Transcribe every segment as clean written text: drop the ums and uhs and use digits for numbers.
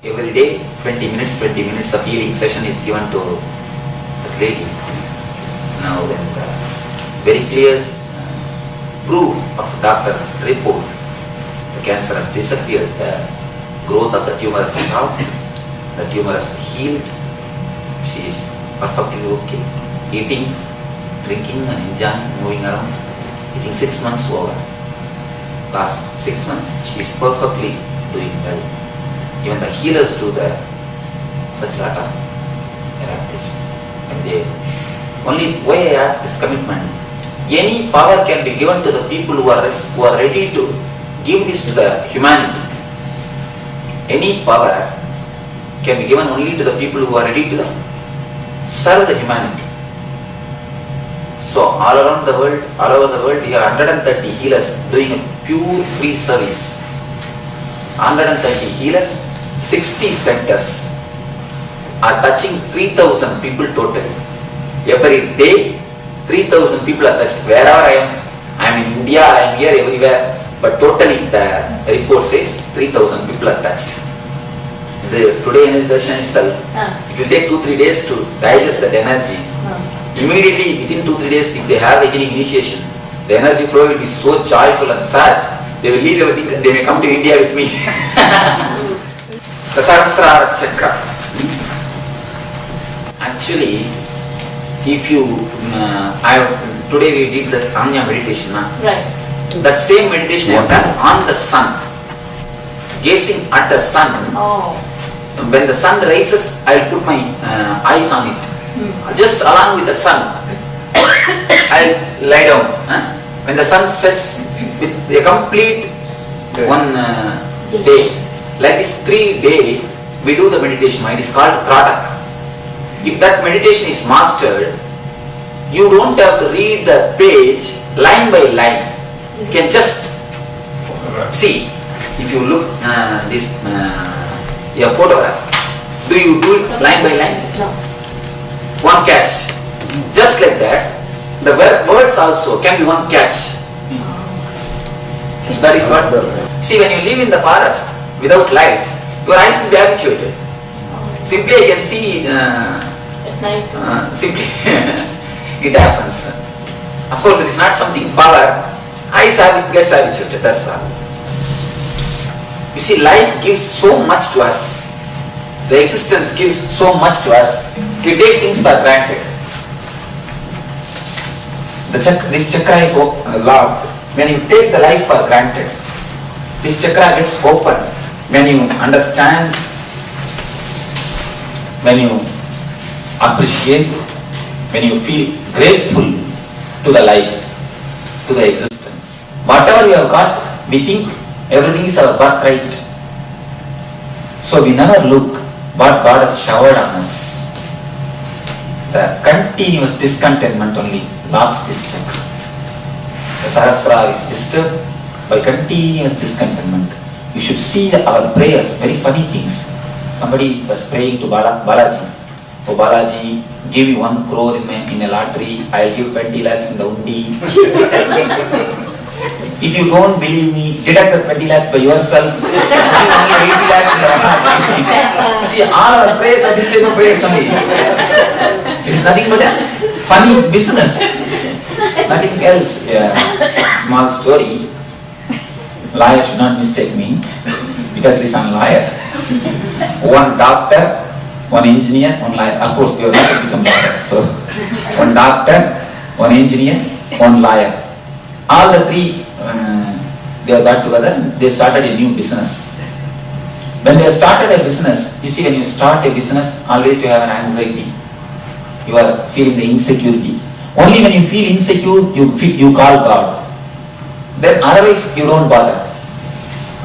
Every day, 20 minutes of healing session is given to that lady. Now then, very clear proof of doctor report. The cancer has disappeared. The growth of the tumor has stopped. The tumor has healed. She is perfectly okay. Eating, drinking and enjoying, moving around. I think 6 months over. Last 6 months, she is perfectly doing well. Even the healers do such lot of miracles. And they only why I ask this commitment. Any power can be given to the people who are ready to give this to the humanity. Any power can be given only to the people who are ready to serve the humanity. So all over the world, we have 130 healers doing a pure free service. 130 healers, 60 centers are touching 3,000 people totally. Every day, 3,000 people are touched. Wherever I am in India, I am here, everywhere. But totally the report says 3,000 people are touched. Today energy darshan itself, it will take 2-3 days to digest that energy. Immediately within 2-3 days, if they have the healing initiation, the energy flow will be so joyful and such, they will leave everything and they may come to India with me. The Sahasrara Chakra. Actually, if you, today we did the Anya meditation. Right. That same meditation I have done on the sun. Gazing at the sun. Oh. When the sun rises, I will put my eyes on it. Just along with the sun, I will lie down. When the sun sets with a complete one day, like this 3 day, we do the meditation. It is called Trata. If that meditation is mastered, you don't have to read the page line by line. You can just see. If you look this your photograph, do you do it line by line? No. One catch. Just like that, the words also can be one catch. So that is what. See, when you live in the forest without lights, your eyes will be habituated. Simply I can see. At night. Simply it happens. Of course, it is not something power. Eyes gets habituated. That's all. You see, life gives so much to us. The existence gives so much to us. We take things for granted. This chakra is locked. When you take the life for granted, this chakra gets open. When you understand, when you appreciate, when you feel grateful to the life, to the existence. Whatever you have got, we think everything is our birthright. So we never look what God has showered on us. The continuous discontentment only locks this chakra. The Sahasrara is disturbed by continuous discontentment. You should see our prayers, very funny things. Somebody was praying to Balaji. Oh Balaji, give me 1 crore in a lottery, I'll give 20 lakhs in the undi. If you don't believe me, deduct the 20 lakhs by yourself. Give only 80 lakhs in the lottery. See, all our prayers are this type of prayers only. It is nothing but a funny business. Nothing else. Small story. Lawyer should not mistake me because it is a lawyer. One doctor, one engineer, one lawyer. Of course, you are not to become lawyer. So, one doctor, one engineer, one lawyer. All the three, they got together and they started a new business. When they started a business, you see, when you start a business, always you have an anxiety. You are feeling the insecurity. Only when you feel insecure, you call God. Then otherwise you don't bother.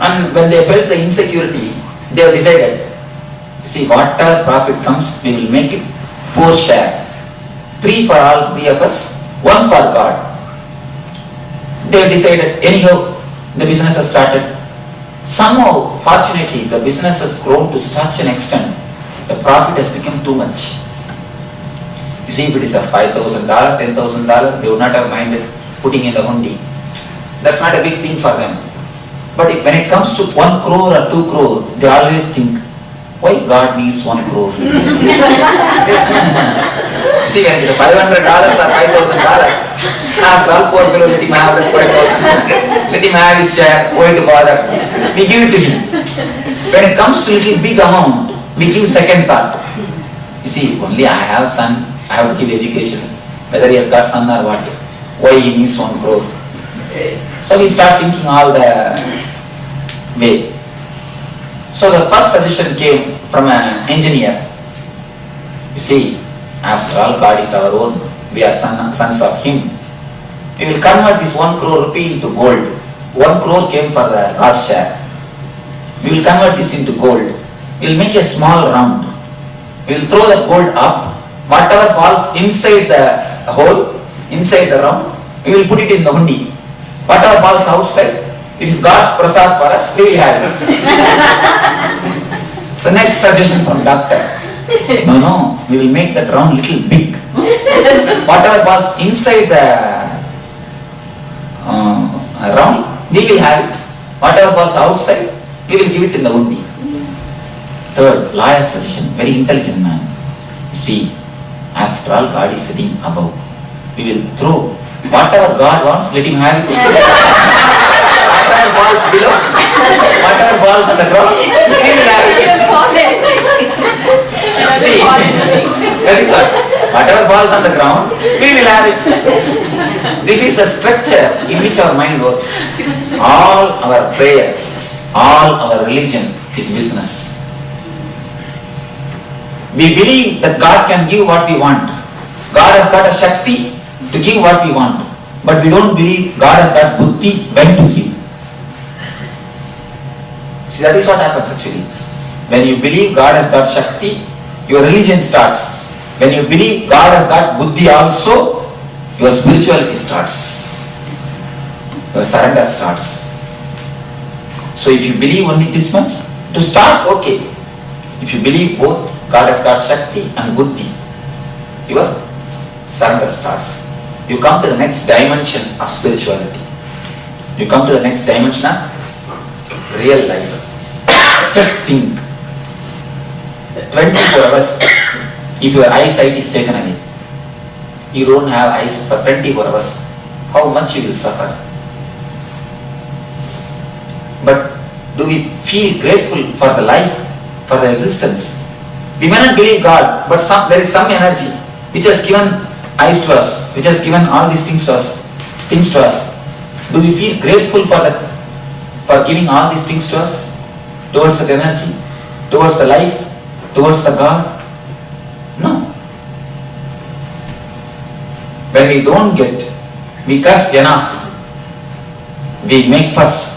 And when they felt the insecurity, they have decided, see, whatever profit comes, we will make it 4 share. 3 for all 3 of us, 1 for God. They have decided, anyhow, the business has started. Somehow, fortunately, the business has grown to such an extent, the profit has become too much. You see, if it is a $5,000, $10,000, they would not have minded putting in the hundi. That's not a big thing for them. But when it comes to 1 crore or 2 crore, they always think, Why God needs 1 crore? See, when it's $500 or $5,000, after all, poor fellow, let him have that 5,000. Let him have his share, why to bother? We give it to him. When it comes to little big amount, we give second thought. You see, only I have son, I have to give education. Whether he has got son or what, why he needs 1 crore. So we start thinking all the way. So the first suggestion came from an engineer. You see, after all, God is our own. We are sons of Him. We will convert this 1 crore rupee into gold. 1 crore came for the God's share. We will convert this into gold. We will make a small round. We will throw the gold up. Whatever falls inside the hole, inside the round, we will put it in the hundi. Whatever falls outside, it is God's prasad for us, we will have it. So next suggestion from doctor. No, we will make that round little big. Whatever falls inside the round, we will have it. Whatever falls outside, we will give it in the hundi. Third, lawyer suggestion, very intelligent man. See, after all, God is sitting above. We will throw whatever God wants, let him have it. Whatever falls below, whatever falls on the ground, we will have it. See, that is what. Whatever falls on the ground, we will have it. This is the structure in which our mind works. All our prayer, all our religion is business. We believe that God can give what we want. God has got a Shakti to give what we want. But we don't believe God has got Buddhi when to give. See, that is what happens actually. When you believe God has got Shakti, your religion starts. When you believe God has got Buddhi also, your spirituality starts. Your surrender starts. So if you believe only this much, to start, okay. If you believe both, God has got Shakti and Buddhi, your surrender starts. You come to the next dimension of spirituality. You come to the next dimension of real life. Just think, 24 hours, if your eyesight is taken away, you don't have eyes for 24 hours, how much you will suffer. But do we feel grateful for the life, for the existence? We may not believe God, but there is some energy which has given eyes to us, which has given all these things to us. Do we feel grateful for giving all these things to us? Towards the energy, towards the life, towards the God? No. When we don't get, we curse enough. We make fuss.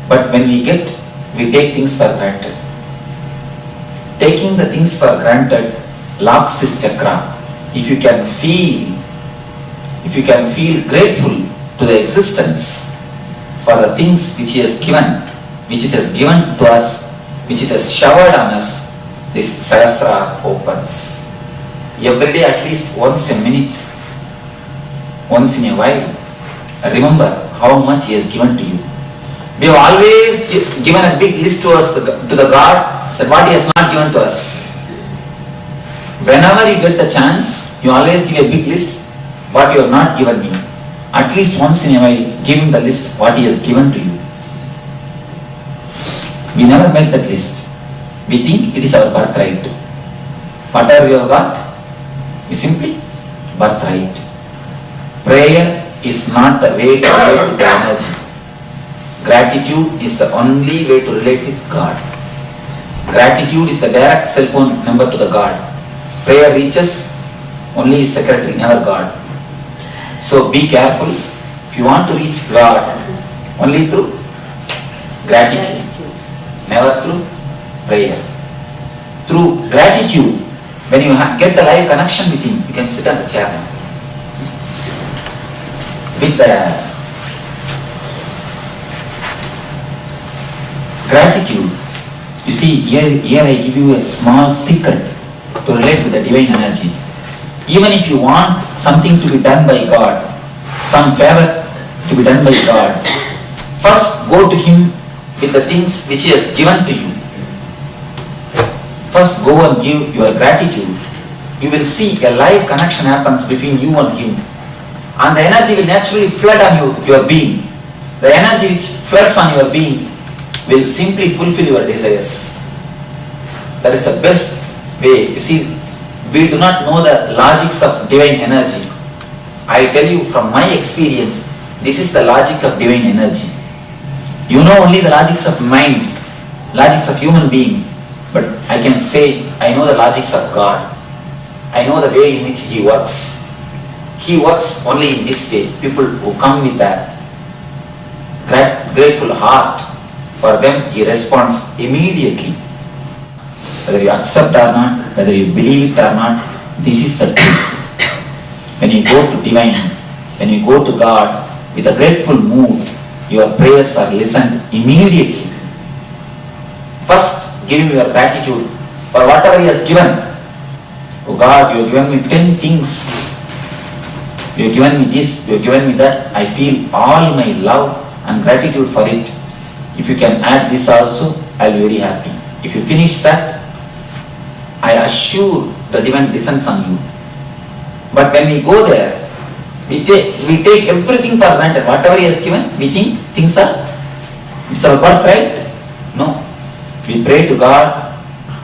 But when we get, we take things for granted. Taking the things for granted locks this chakra. If you can feel grateful to the existence for the things which He has given, which it has given to us, which it has showered on us, this Sahasrara opens. Every day, at least once a minute, once in a while, remember how much He has given to you. We have always given a big list to the God that what He has not given to us. Whenever you get the chance, you always give a big list what you have not given me. At least once in a while, give Him the list what He has given to you. We never make that list. We think it is our birthright. Whatever we have got is simply birthright. Prayer is not the way to relate with the energy. Gratitude is the only way to relate with God. Gratitude is the direct cell phone number to the God. Prayer reaches only His secretary, never God. So be careful. If you want to reach God, only through gratitude, never through prayer. Through gratitude, when you get the live connection with Him, you can sit on the chair now. With the gratitude, you see, here I give you a small secret to relate with the divine energy. Even if you want something to be done by God, some favor to be done by God, first go to Him with the things which He has given to you. first go and give your gratitude, you will see a live connection happens between you and him. And the energy will naturally flood on your being. The energy which floods on your being will simply fulfill your desires. That is the best way. You see, we do not know the logics of divine energy. I tell you from my experience, this is the logic of divine energy. You know only the logics of mind, logics of human being. But I can say, I know the logics of God. I know the way in which He works. He works only in this way. People who come with that grateful heart, for them He responds immediately. Whether you accept or not, whether you believe it or not, this is the truth. When you go to divine, when you go to God with a grateful mood, your prayers are listened immediately. First, give Him your gratitude for whatever He has given. Oh God, you have given me 10 things. You have given me this, you have given me that. I feel all my love and gratitude for it. If you can add this also, I will be very happy. If you finish that, I assure the divine descends on you. But when we go there, we take everything for granted. Whatever He has given, we think things are, it's our birthright. No. We pray to God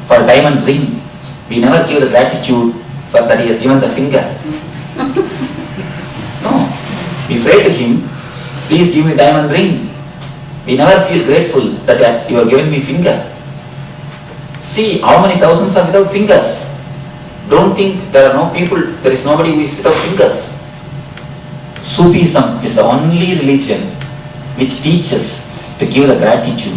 for diamond ring. We never give the gratitude for that He has given the finger. No. We pray to Him, please give me diamond ring. We never feel grateful that you have given me finger. See how many thousands are without fingers. Don't think there are no people, there is nobody who is without fingers. Sufism is the only religion which teaches to give the gratitude.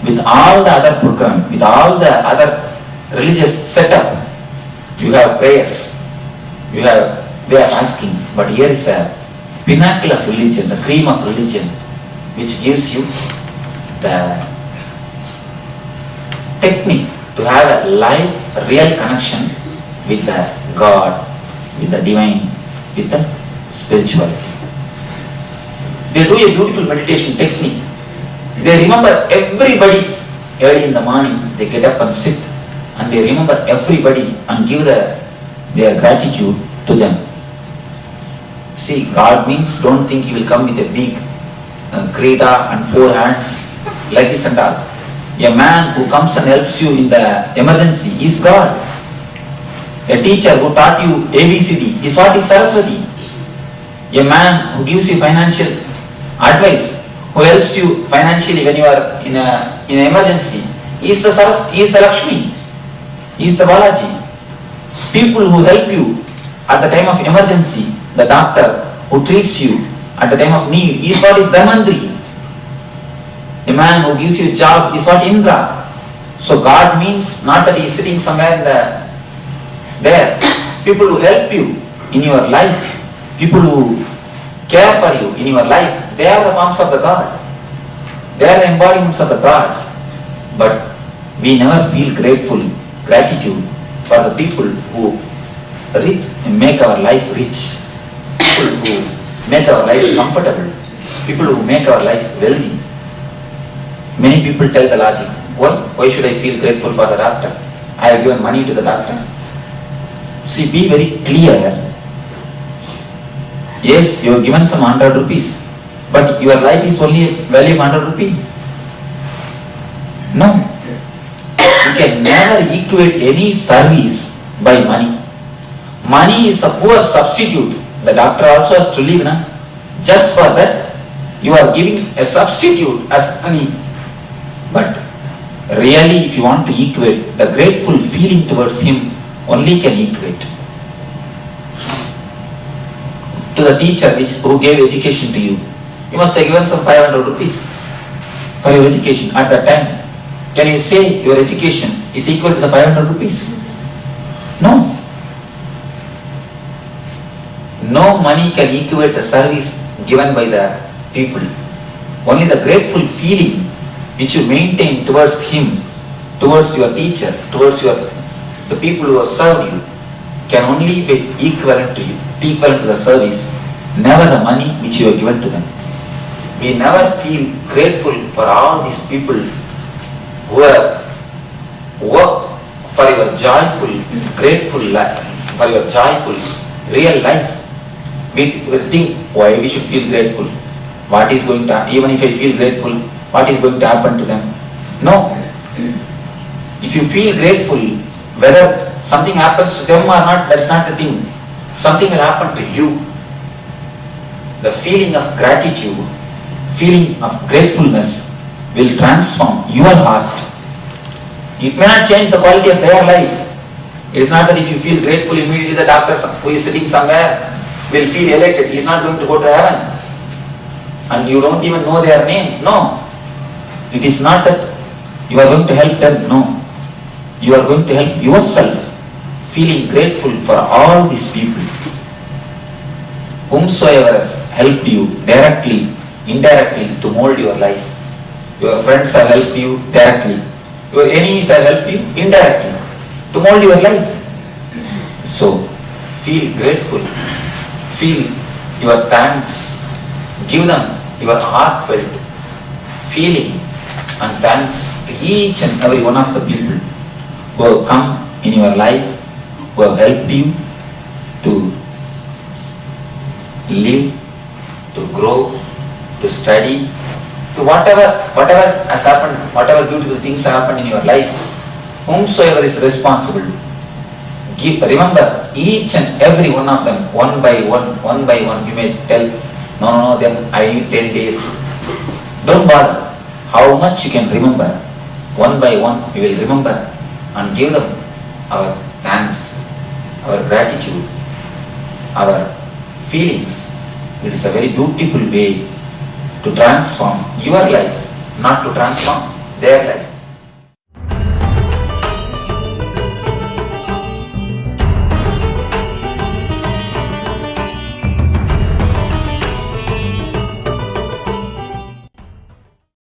With all the other program, with all the other religious setup, you have prayers, you have way of asking, but here is a pinnacle of religion, the cream of religion, which gives you the technique to have a live, real connection with the God, with the divine, with the spirituality. They do a beautiful meditation technique. They remember everybody early in the morning. They get up and sit and they remember everybody and give their gratitude to them. See, God means don't think He will come with a big krita and 4 hands like this and all. A man who comes and helps you in the emergency is God. A teacher who taught you ABCD is what is Saraswati. A man who gives you financial advice, who helps you financially when you are in an emergency, he is the Lakshmi, he is the Balaji. People who help you at the time of emergency, the doctor who treats you at the time of need, is what is Dhanvantri. A man who gives you a job is what Indra. So God means not that He is sitting somewhere there. People who help you in your life, people who care for you in your life, they are the forms of the God. They are the embodiments of the gods. But we never feel gratitude for the people who make our life rich, people who make our life comfortable, people who make our life wealthy. Many people tell the logic, why should I feel grateful for the doctor? I have given money to the doctor. See, be very clear. Yes, you have given some 100 rupees, but your life is only a value of 100 rupees. No. You can never equate any service by money. Money is a poor substitute. The doctor also has to live, na? Just for that, you are giving a substitute as money. But really, if you want to equate, the grateful feeling towards Him only can equate. To the teacher who gave education to you, you must have given some 500 rupees for your education at that time. Can you say your education is equal to the 500 rupees? No. No money can equate the service given by the people. Only the grateful feeling which you maintain towards Him, towards your teacher, towards the people who have served you, can only be equivalent to you, equivalent to the service, never the money which you have given to them. We never feel grateful for all these people who have joyful, grateful life, for your joyful, real life. We think why we should feel grateful. What is going to, even if I feel grateful, what is going to happen to them? No. If you feel grateful, whether something happens to them or not, that's not the thing. Something will happen to you. The feeling of gratitude, feeling of gratefulness will transform your heart. It may not change the quality of their life. It is not that if you feel grateful, immediately the doctor who is sitting somewhere will feel elated. He is not going to go to heaven. And you don't even know their name. No. It is not that you are going to help them. No. You are going to help yourself, feeling grateful for all these people. Whomsoever has helped you directly, indirectly to mold your life. Your friends have helped you directly. Your enemies have helped you indirectly to mold your life. So, feel grateful. Feel your thanks. Give them your heartfelt feeling and thanks to each and every one of the people who have come in your life, who have helped you to live, to grow, to study, to whatever has happened, whatever beautiful things have happened in your life. Whomsoever is responsible, remember each and every one of them, one by one. You may tell, no, then I need 10 days. Don't bother. How much you can remember, one by one you will remember and give them our thanks, our gratitude, our feelings. It is a very beautiful way to transform your life, not to transform their life.